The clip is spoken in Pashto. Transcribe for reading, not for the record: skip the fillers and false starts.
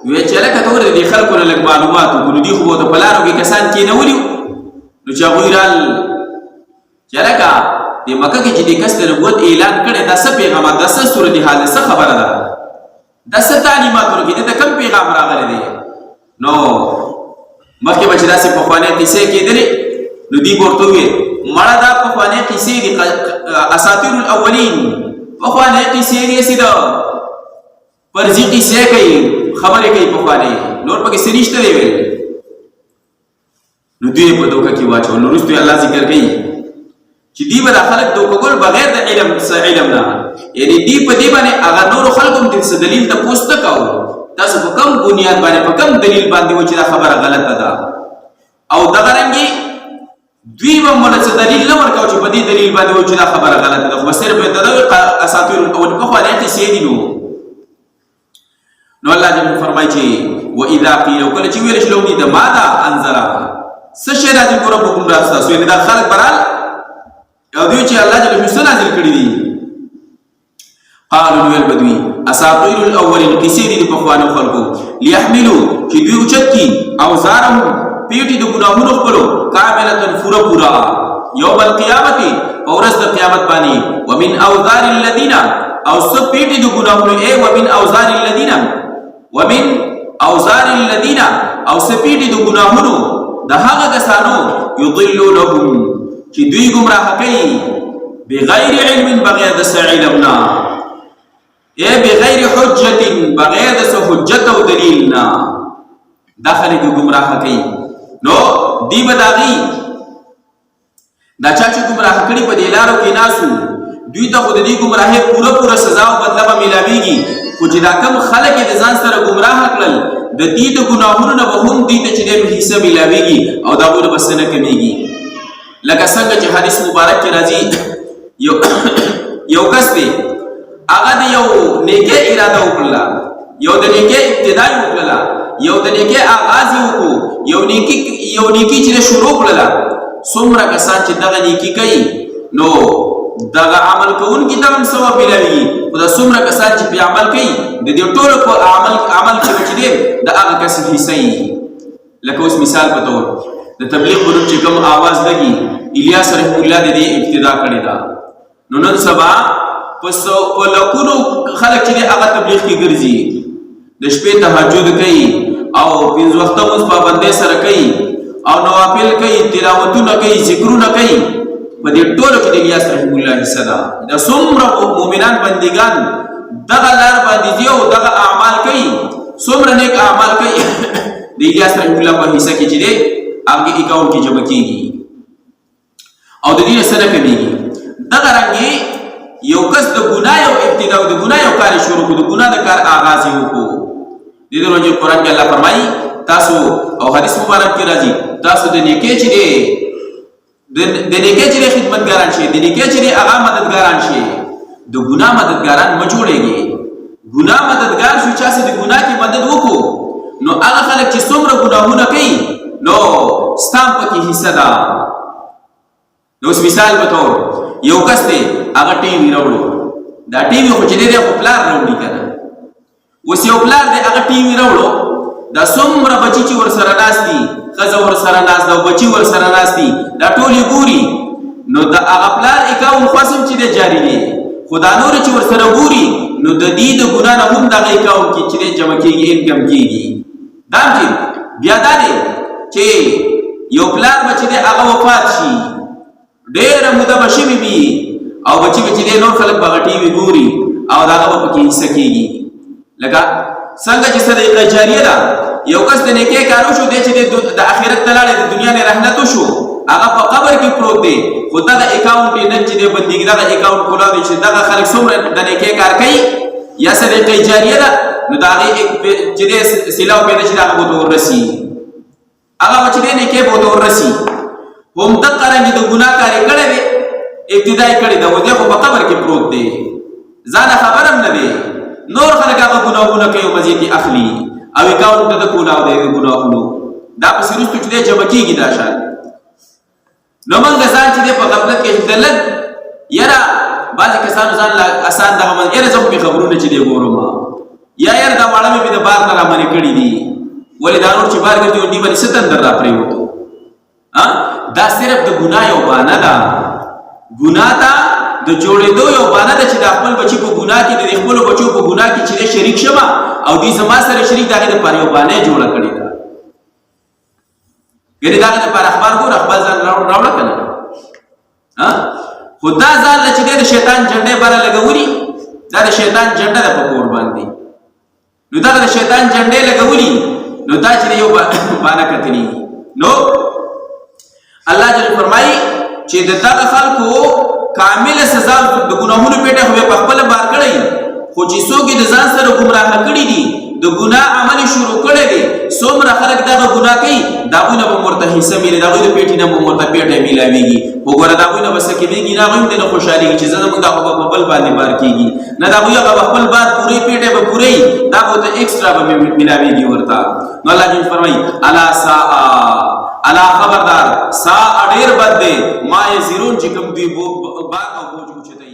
وی چې لکه ته ورته دې خلکو نه لږ معلومات وکړو دي خو ته په لارو کې کسان کېنولي نو چې هغوی رال چې لکه د مکه کې چې د کس د نبوت اعلان کړی دا څه پیغامات دا څه صورتحال څه خبره ده دا څه تعلیمات ورکړي د کوم پیغام راغلی دی نو مخکې به چې داسې پخوانۍ قصې کېدلې نو دوی به ورته وویل مړه دا پخوانۍ قصې دي اساطیر الاولین پخوانۍ قصې دي هسې د فرضي قصې کوي خبرې کوي پخوانۍ نور پکې څه نشته دی ویل نو دوی په دوکه کې واچول نو وروسته الله ذکر کوي چې دی به دا خلک دوکه کول بغیر د علم نه یعنی دی په دې باندې هغه نورو خلکو هم د دلیل تپوس نه کوو تاسو په کوم بنیاد باندې په کوم دلیل باندې و چې دا خبره غلطه ده او دغه رنګې دوی به موږ څه دلیل نه ورکوو چې په دې دلیل باندې و چې دا خبره غلطه ده خو صرف د اساطیر الاول پخوانۍ قصې دي نو الله جل فرمایي چې واذا قيل وکله چې ویل شلو دي د ماذا انزل څه شی راځي ربکم راستاسو یعنې دا خلک برال او دوی چې الله جل څه نازل کړي دي قالوا البدوي اساطير الاولين قصې دي په خوانو خلکو ليحملوا چې دوی اوچت کی اوزارهم پیټي د ګناهونو خپلو کاملتن پورا یوم القیامت اورس د قیامت باندې ومن اوزار الذين او سب پیټي د ګناهونو ومن اوزار الذين او سب پیټي د ګناهونو د هغه کسانو یضلونهم چې دوی گمراه کوي بغیر علم بغیر د علمنا بغیر حجت بغیر د حجت او دلیلنا داخله کې گمراه کوي نو دی بداغي دا چا چې گمراه کړي په دې لارو کې ناسو دوی ته خود دې گمراهي پوره سزا او بدله به ملاويږي خو چې دا کم خلک د ځان سره گمراه کړل د دې د ګناهونو نه به هم دې ته چې د حصہ ملاويږي او دا به بس نه کمیږي لکه څنګه چې حدیث مبارک کې راځي یو کس دی هغه د یو نیکه اراده وکړه یو د نیکه ابتدا وکړه یو د نیکه آغاز وکړو یو نیکی چې شروع کړه څومره کسان چې دغه نیکی کوي نو دغه عمل کوونکي ته هم ثواب ملاوي خو دا څومره کسان چې په عمل کوي د دې ټولو په عمل چې دی د هغه کس حصہ لکه اوس مثال په تور د تبلیغ ورو چې کوم आवाज لګي الیاس رحم الله دې ابتدا کړی دا نو نن سبا پس ولکونو خلک چې هغه تبلیغ کې ګرځي د شپې تهجد کوي او پنځه وخت مونږ پابندۍ سره کوي او نوافل کوي تلاوتونه کوي ذکرونه کوي په دې ټولو کې د الیاس رحم الله صدا دا څومره مؤمنان بندگان دغه لار باندې دی او دغه اعمال کوي څومره نیک اعمال کوي د الیاس رحم الله په حصہ کې چې دی هغه اکاونټ کې جمع کیږي او د دې سره کمیږي دغه رنګي یو کس د ګناه او ابتدا او د ګناه او کار شروع کو د ګناه د کار آغاز یو کو د دې ورځې قرآن کې الله فرمایي تاسو او حدیث مبارک کې راځي تاسو د نیکي چې د نیکي چې خدمتګاران شي د نیکي چې هغه مددګاران شي د ګناه مددګاران ما جوړيږي ګناه مددګار شو چې د ګناه کې مدد وکړو نو هغه خلک چې څومره ګناهونه کوي نو ستام پکې حصہ ده نو مثال به تور یو کس دی هغه ټي وی راوړو دا ټي وی خو چې دی خو پلار راوړي کنه اوس یو پلار دی هغه ټي وی راوړو دا څومره بچی چې ور سره ناس دي خزه ور سره ناس دا بچی ور سره ناس دي دا ټول ګوري نو دا هغه پلار اکاون خاصم چې دی جاری دی خدا نور چې ور سره ګوري نو د دې د ګنا نه هم دا اکاون کې چې جمع کیږي انکم کیږي دا چې بیا دا دی چې یو پلار بچی دی هغه وفات شي ډېر موده بشي بي او بچی چې دی نور خلک بغټي وي ګوري او دا هغه په کې حصہ کیږي لکه څنګه چې صدقه جاریه ده یو کس د نیکه کارو شو دی چې د آخرت تلاله د دنیا نه رحمت شو هغه په قبر کې پروت دی خدا د اکاونټ نه چې د بندګي دا اکاونټ کولا دی چې دا خلک څومره د نیکه کار کوي یا صدقه جاریه ده نو دا چې د سلاو په نشي دا به ورسي هغه چې د نیکه به ورسي هم د قرانګي د ګناه کاری کړي وي ابتدای کړي دا ودی په قبر کې پروت دی ځان خبرم نه دی نور خلک هغه ګناهونه کوي مزید اخلي او اکاونټ د کولاو دی ګناهونو دا په سیروستو چې جمع کیږي دا شان نو موږ ځان چې په غفلت کې دلت یرا بعض کسانو ځان لا آسان دغه من یره زه په خبرونه چې دی ګورم یا یار دا واړه مې د بار نه را منې کړي دي ولې دا نور چې بار ګرځي ودي باندې ستن در را پرېوتو دا صرف د ګناه یو بانه ده ګناه ته د جوړېدو یو بانه ده چې د خپل بچي په ګناه کې د خپلو بچو په ګناه کې چې شریک شمه او دوی زما سره شریک د هغې دپاره یو بانه یې جوړه کړې ده یعنې د هغې دپاره اخبار ګوره خپل ځان راوړه که نه خو دا ځان له چې دی د شیطان جنډې بره لګولي دا د شیطان جنډه ده په کور باندې نو دغه د شیطان جنډې لګولي نو دا چې یو بانه کتلي نو الله جل فرمایي چې د دغه خلکو کامله سزا د ګناهونو پیټه خو په خپل بار کړی خو چې څوک د ځان سره ګمراه کړي دي د ګناه عمل شروع کړی دی څومره خلک دغه ګناه کوي د هغوی نه به ورته حصه ملي د هغوی د پیټې نه به ورته پیټه میلاویږي وګوره د هغوی نه به څه کېږي نه هغوی هم دې نه خوشحالېږي چې زه زموږ دا خو به په بل باندې بار کېږي نه د هغوی هغه به خپل بار پورې پیټه به پورې دا به ورته ایکسټرا به میلاویږي ورته نو الله جل فرمایي الا ساء الا خبردار سا ډېر بد دی ما یې زیرون چې کوم دوی بار او بوج اوچتوي